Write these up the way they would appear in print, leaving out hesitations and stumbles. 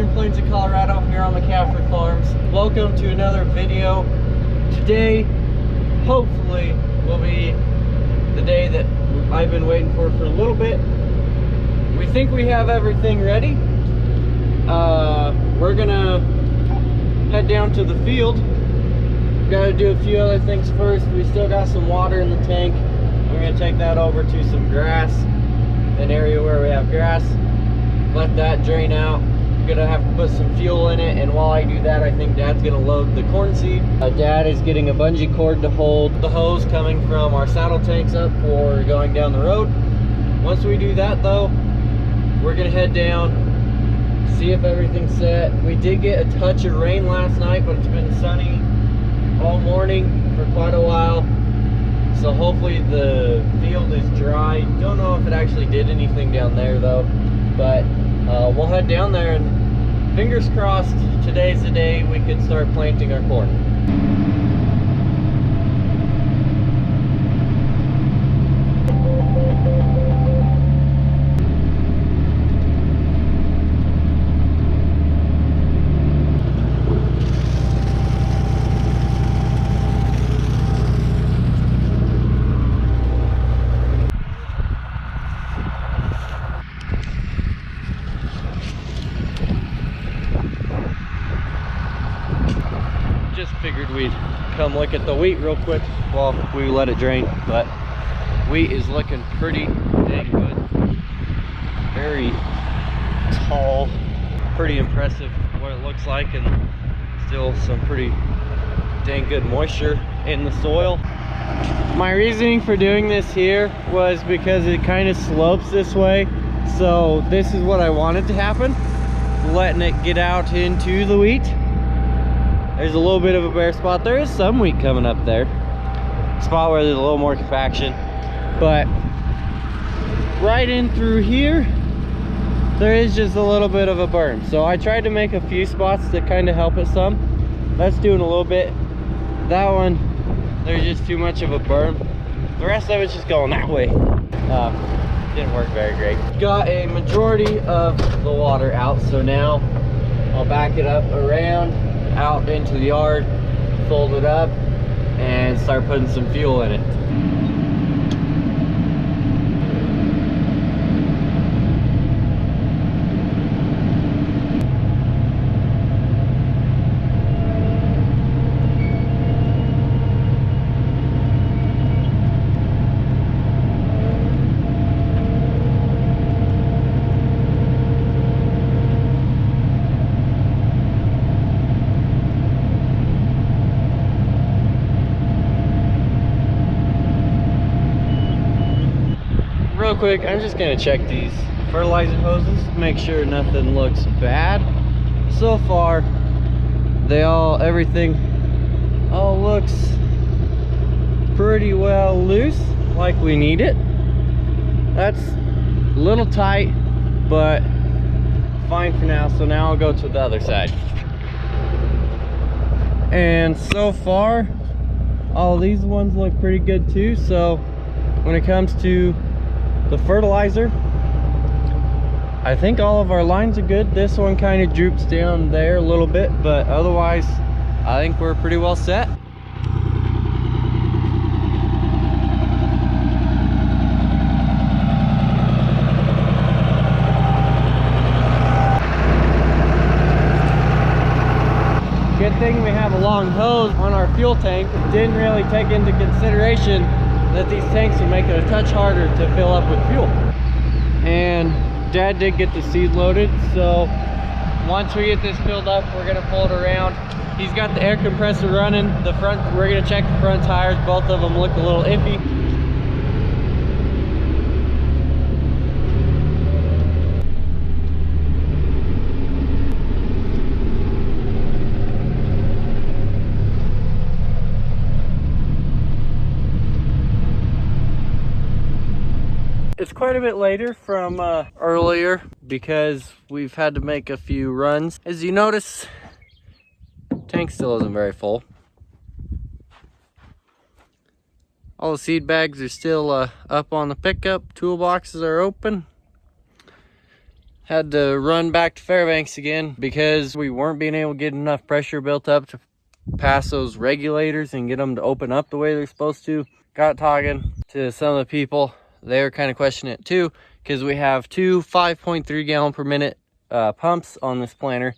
Western Plains of Colorado here on McCaffrey Farms. Welcome to another video. Today, hopefully, will be the day that I've been waiting for a little bit. We think we have everything ready. We're gonna head down to the field. Gotta do a few other things first. We still got some water in the tank. We're gonna take that over to some grass, an area where we have grass. Let that drain out. Gonna have to put some fuel in it, and while I do that, I think Dad's gonna load the corn seed. Dad is getting a bungee cord to hold the hose coming from our saddle tanks up for going down the road. Once we do that though, we're gonna head down, see if everything's set. We did get a touch of rain last night, but it's been sunny all morning for quite a while, so hopefully the field is dry. Don't know if it actually did anything down there though, but we'll head down there, and fingers crossed today's the day we can start planting our corn. Just figured we'd come look at the wheat real quick while we let it drain, but wheat is looking pretty dang good. Very tall, pretty impressive what it looks like, and still some pretty dang good moisture in the soil. My reasoning for doing this here was because it kind of slopes this way, so this is what I wanted to happen, letting it get out into the wheat. There's a little bit of a bare spot. There is some wheat coming up there. Spot where there's a little more compaction. But right in through here, there is just a little bit of a berm. So I tried to make a few spots to kind of help it some. That's doing a little bit. That one, there's just too much of a berm. The rest of it's just going that way. Didn't work very great. Got a majority of the water out, so now I'll back it up around out into the yard, fold it up, and start putting some fuel in it. Real quick, I'm just gonna check these fertilizer hoses, make sure nothing looks bad. So far, everything all looks pretty well loose, like we need it. That's a little tight, but fine for now. So now I'll go to the other side. And so far, all these ones look pretty good too. So when it comes to the fertilizer, I think all of our lines are good. This one kind of droops down there a little bit, but otherwise I think we're pretty well set. Good thing we have a long hose on our fuel tank. Didn't really take into consideration that these tanks would make it a touch harder to fill up with fuel. And Dad did get the seed loaded, so once we get this filled up, we're gonna pull it around. He's got the air compressor running. The front, we're gonna check the front tires. Both of them look a little iffy. It's quite a bit later from earlier because we've had to make a few runs. As you notice, tank still isn't very full. All the seed bags are still up on the pickup. Toolboxes are open. Had to run back to Fairbanks again because we weren't being able to get enough pressure built up to pass those regulators and get them to open up the way they're supposed to. Got talking to some of the people. They were kind of questioning it too, because we have two 5.3 gallon per minute pumps on this planter,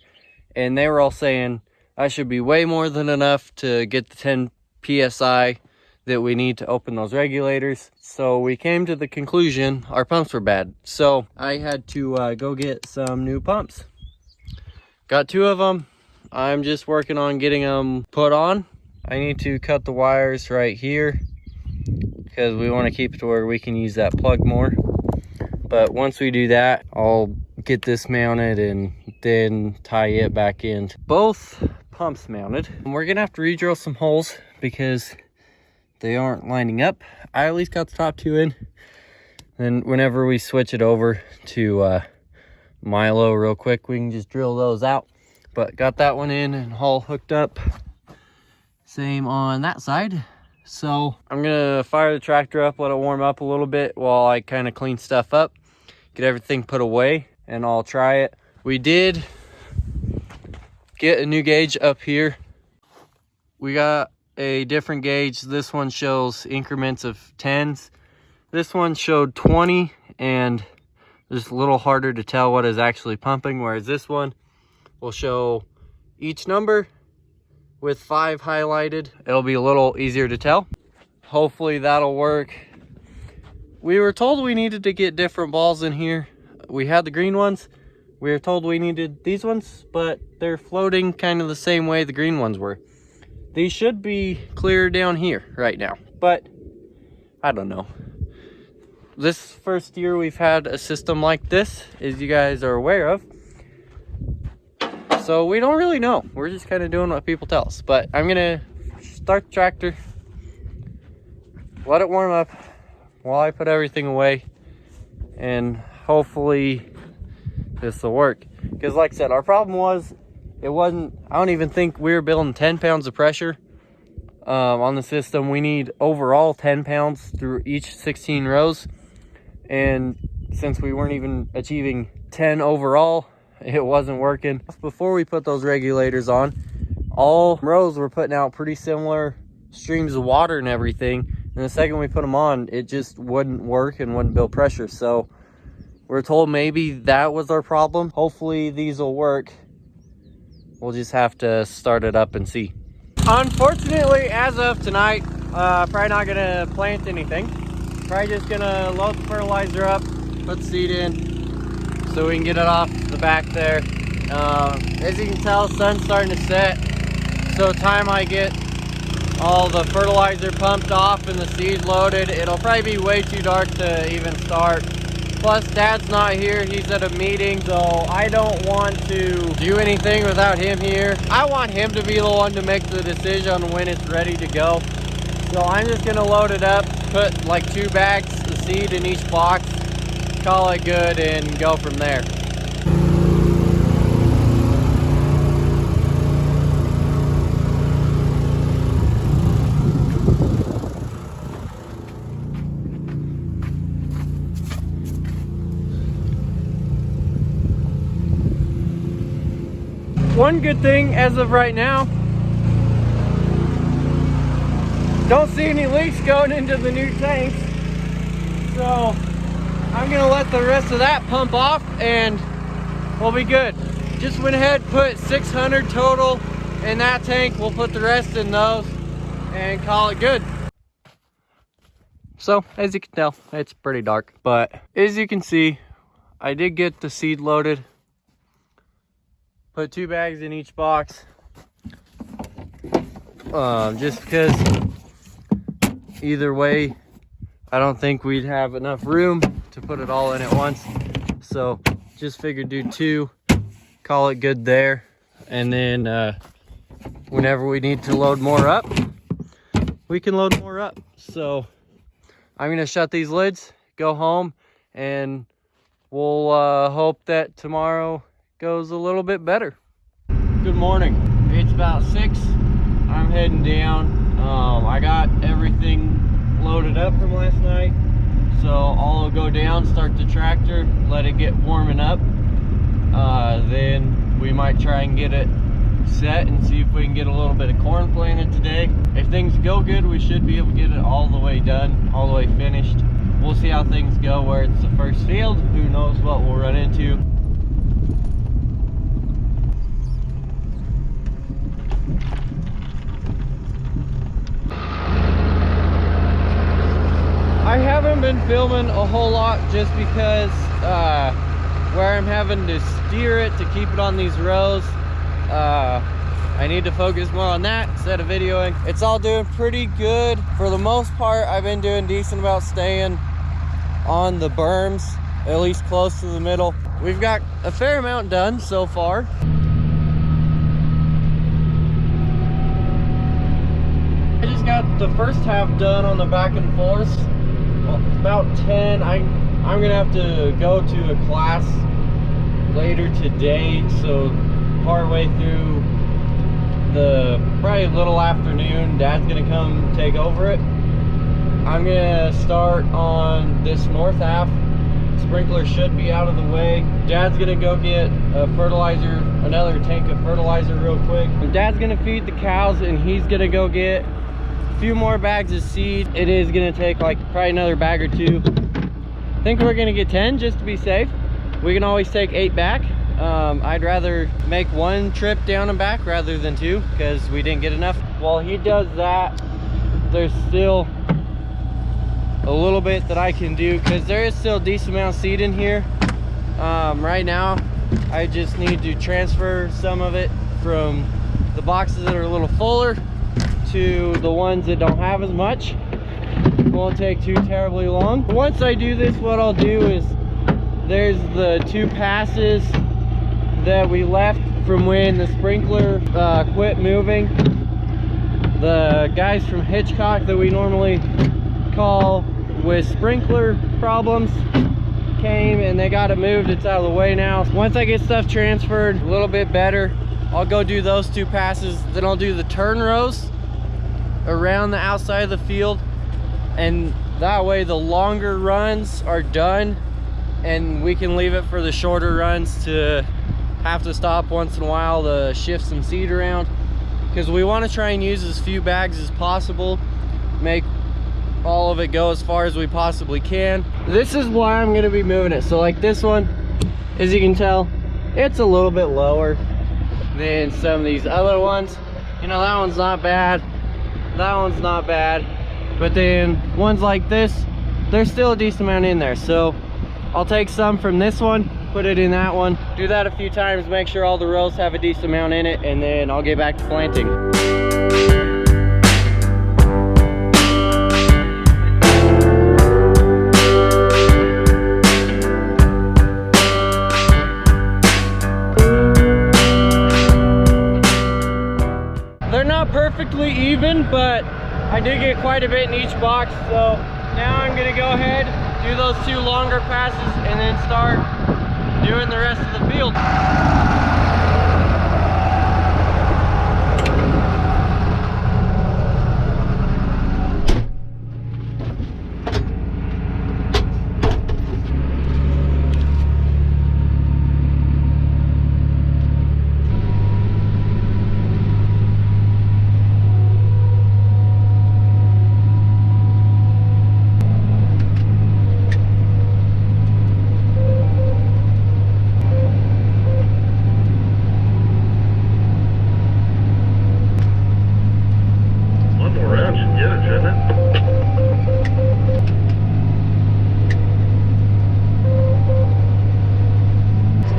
and they were all saying I should be way more than enough to get the 10 psi that we need to open those regulators. So we came to the conclusion our pumps were bad, so I had to go get some new pumps. Got two of them. I'm just working on getting them put on. I need to cut the wires right here because we want to keep it to where we can use that plug more. But once we do that, I'll get this mounted and then tie it back in. Both pumps mounted. And we're gonna have to re-drill some holes because they aren't lining up. I at least got the top two in. Then whenever we switch it over to Milo real quick, we can just drill those out. But got that one in and all hooked up. Same on that side. So I'm gonna fire the tractor up, let it warm up a little bit while I kind of clean stuff up, get everything put away, and I'll try it. We did get a new gauge up here. We got a different gauge. This one shows increments of 10s. This one showed 20, and it's a little harder to tell what is actually pumping, whereas this one will show each number with 5 highlighted. It'll be a little easier to tell. Hopefully that'll work. We were told we needed to get different balls in here. We had the green ones. We were told we needed these ones, but they're floating kind of the same way the green ones were. These should be clear down here right now, but I don't know. This first year we've had a system like this, as you guys are aware of. So we don't really know. We're just kind of doing what people tell us. But I'm gonna start the tractor, let it warm up while I put everything away, and hopefully this will work. Because like I said, our problem was, it wasn't, I don't even think we were building 10 pounds of pressure on the system. We need overall 10 pounds through each 16 rows. And since we weren't even achieving 10 overall, it wasn't working. Before we put those regulators on, all rows were putting out pretty similar streams of water and everything. And the second we put them on, it just wouldn't work and wouldn't build pressure. So we're told maybe that was our problem. Hopefully these will work. We'll just have to start it up and see. Unfortunately, as of tonight, probably not gonna plant anything. Probably just gonna load the fertilizer up, put the seed in, so we can get it off the back there. As you can tell, the sun's starting to set. So time I get all the fertilizer pumped off and the seed loaded, it'll probably be way too dark to even start. Plus, Dad's not here. He's at a meeting, so I don't want to do anything without him here. I want him to be the one to make the decision on when it's ready to go. So I'm just gonna load it up, put like 2 bags of seed in each box, call it good, and go from there. One good thing as of right now, don't see any leaks going into the new tanks. So I'm gonna let the rest of that pump off and we'll be good. Just went ahead, put 600 total in that tank. We'll put the rest in those and call it good. So as you can tell, it's pretty dark, but as you can see, I did get the seed loaded. Put 2 bags in each box, just because either way, I don't think we'd have enough room to put it all in at once. So just figured do 2, call it good there. And then whenever we need to load more up, we can load more up. So I'm gonna shut these lids, go home, and we'll hope that tomorrow goes a little bit better. Good morning. It's about 6. I'm heading down. I got everything loaded up from last night, so I'll go down, start the tractor, let it get warming up, then we might try and get it set and see if we can get a little bit of corn planted today. If things go good, we should be able to get it all the way done, all the way finished. We'll see how things go where it's the first field. Who knows what we'll run into. I haven't been filming a whole lot just because where I'm having to steer it to keep it on these rows. I need to focus more on that instead of videoing. It's all doing pretty good. For the most part, I've been doing decent about staying on the berms, at least close to the middle. We've got a fair amount done so far. I just got the first half done on the back and forth. Well, about 10. I'm gonna have to go to a class later today, so partway through the probably a little afternoon, Dad's gonna come take over it. I'm gonna start on this north half. Sprinkler should be out of the way. Dad's gonna go get a fertilizer, another tank of fertilizer real quick. And Dad's gonna feed the cows, and he's gonna go get a few more bags of seed. It is gonna take like probably another bag or two. I think we're gonna get 10 just to be safe. We can always take 8 back. I'd rather make 1 trip down and back rather than 2 because we didn't get enough. While he does that, there's still a little bit that I can do because there is still a decent amount of seed in here. Right now, I just need to transfer some of it from the boxes that are a little fuller to the ones that don't have as much. Won't take too terribly long. Once I do this, what I'll do is there's the 2 passes that we left from when the sprinkler quit moving. The guys from Hitchcock that we normally call with sprinkler problems came and they got it moved. It's out of the way now. Once I get stuff transferred a little bit better, I'll go do those 2 passes. Then I'll do the turn rows around the outside of the field, and that way the longer runs are done and we can leave it for the shorter runs to have to stop once in a while to shift some seed around, because we want to try and use as few bags as possible, make all of it go as far as we possibly can. This is why I'm going to be moving it. So like this one, as you can tell, it's a little bit lower than some of these other ones. You know, that one's not bad, that one's not bad, but then ones like this, there's still a decent amount in there. So I'll take some from this one, put it in that one, do that a few times, make sure all the rows have a decent amount in it, and then I'll get back to planting. They're not perfectly even, but I did get quite a bit in each box, so now I'm gonna go ahead, do those 2 longer passes, and then start doing the rest of the field.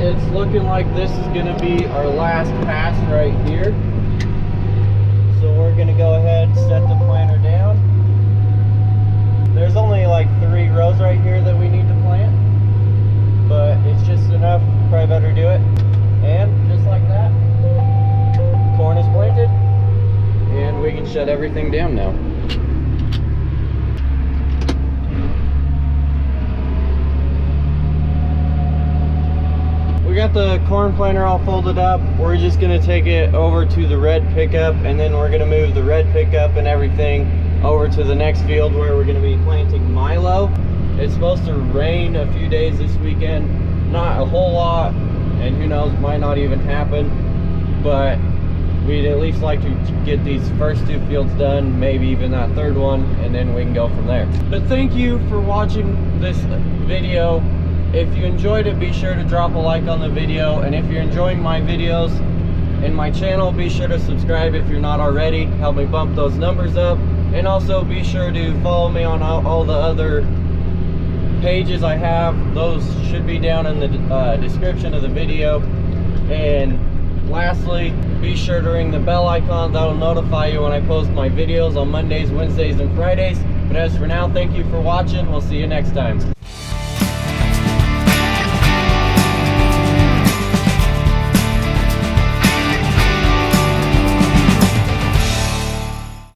It's looking like this is going to be our last pass right here. So we're going to go ahead and set the planter down. There's only like 3 rows right here that we need to plant, but it's just enough, probably better do it. And just like that, corn is planted and we can shut everything down now. We got the corn planter all folded up. We're just gonna take it over to the red pickup, and then we're gonna move the red pickup and everything over to the next field where we're gonna be planting milo. It's supposed to rain a few days this weekend, not a whole lot, and who knows, might not even happen, but we'd at least like to get these first 2 fields done, maybe even that 3rd one, and then we can go from there. But thank you for watching this video. If you enjoyed it, be sure to drop a like on the video, and if you're enjoying my videos and my channel, be sure to subscribe if you're not already. Help me bump those numbers up, and also be sure to follow me on all the other pages I have. Those should be down in the description of the video. And lastly, be sure to ring the bell icon. That'll notify you when I post my videos on Mondays, Wednesdays, and Fridays. But as for now, thank you for watching. We'll see you next time.